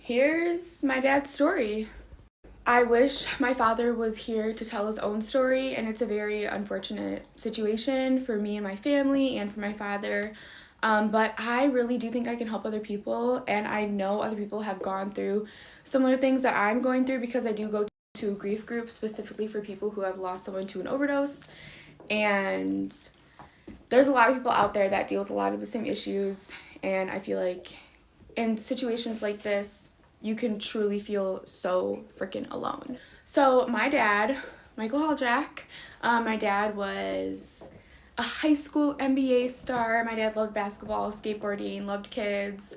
Here's my dad's story. I wish my father was here to tell his own story, and it's a very unfortunate situation for me and my family and for my father. But I really do think I can help other people, and I know other people have gone through similar things that I'm going through because I do go to a grief group specifically for people who have lost someone to an overdose. And there's a lot of people out there that deal with a lot of the same issues, and I feel like in situations like this, you can truly feel so freaking alone. So my dad, Michael Halljack, my dad was a high school NBA star. My dad loved basketball, skateboarding, loved kids,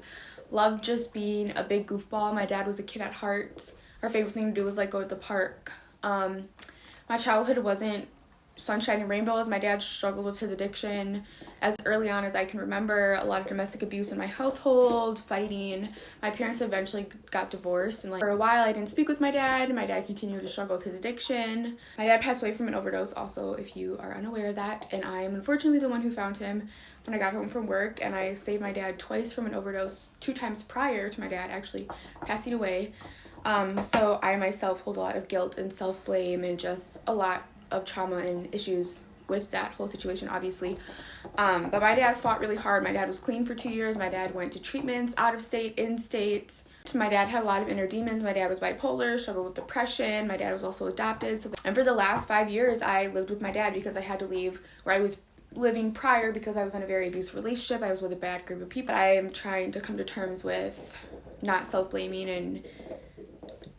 loved just being a big goofball. My dad was a kid at heart. Our favorite thing to do was like go to the park. My childhood wasn't sunshine and rainbows. My dad struggled with his addiction as early on as I can remember. A lot of domestic abuse in my household, fighting. My parents eventually got divorced, and like for a while I didn't speak with my dad. My dad continued to struggle with his addiction. My dad passed away from an overdose also, if you are unaware of that, and I am unfortunately the one who found him when I got home from work, and I saved my dad twice from an overdose, 2 times prior to my dad actually passing away. So I myself hold a lot of guilt and self-blame and just a lot of trauma and issues with that whole situation, obviously. But my dad fought really hard. My dad was clean for 2 years. My dad went to treatments out of state, in state. My dad had a lot of inner demons. My dad was bipolar, struggled with depression. My dad was also adopted. And for the last 5 years, I lived with my dad because I had to leave where I was living prior because I was in a very abusive relationship. I was with a bad group of people. I am trying to come to terms with not self-blaming and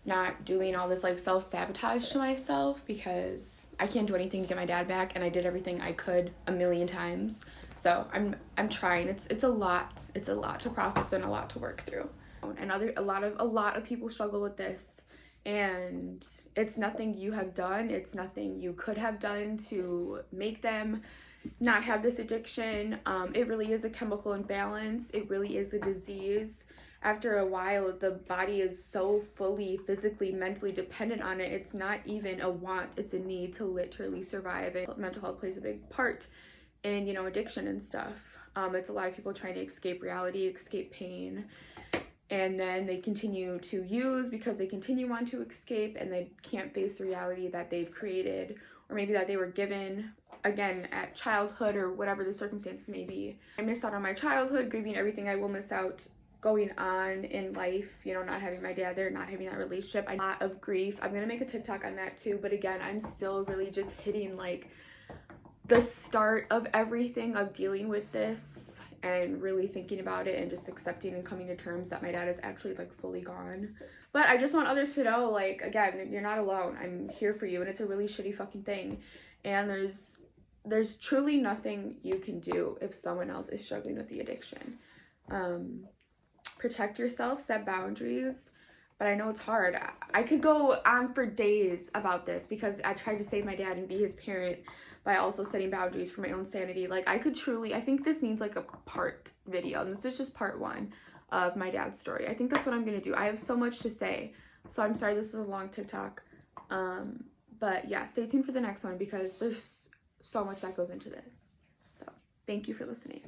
not doing all this like self-sabotage to myself, because I can't do anything to get my dad back, and I did everything I could a million times. So I'm trying. It's a lot to process and a lot to work through. And a lot of people struggle with this, and it's nothing you have done, it's nothing you could have done to make them not have this addiction. It really is a chemical imbalance. It really is a disease. After a while, the body is so fully physically, mentally dependent on it. It's not even a want, it's a need to literally survive. And mental health plays a big part in, addiction and stuff. It's a lot of people trying to escape reality, escape pain, and then they continue to use because they continue on to escape, and they can't face the reality that they've created, or maybe that they were given, again, at childhood or whatever the circumstances may be. I missed out on my childhood, grieving everything I will miss out going on in life, not having my dad there, not having that relationship. A lot of grief. I'm gonna make a TikTok on that too, but again, I'm still really just hitting like the start of everything of dealing with this and really thinking about it and just accepting and coming to terms that my dad is actually like fully gone. But I just want others to know, like, again, you're not alone. I'm here for you, and it's a really shitty fucking thing, and there's truly nothing you can do if someone else is struggling with the addiction. Protect yourself, set boundaries, but I know it's hard. I could go on for days about this because I tried to save my dad and be his parent by also setting boundaries for my own sanity. Like, I think this needs like a part video, and this is just part 1 of my dad's story. I think that's what I'm gonna do. I have so much to say, so I'm sorry this is a long TikTok, but yeah, stay tuned for the next one because there's so much that goes into this. So thank you for listening.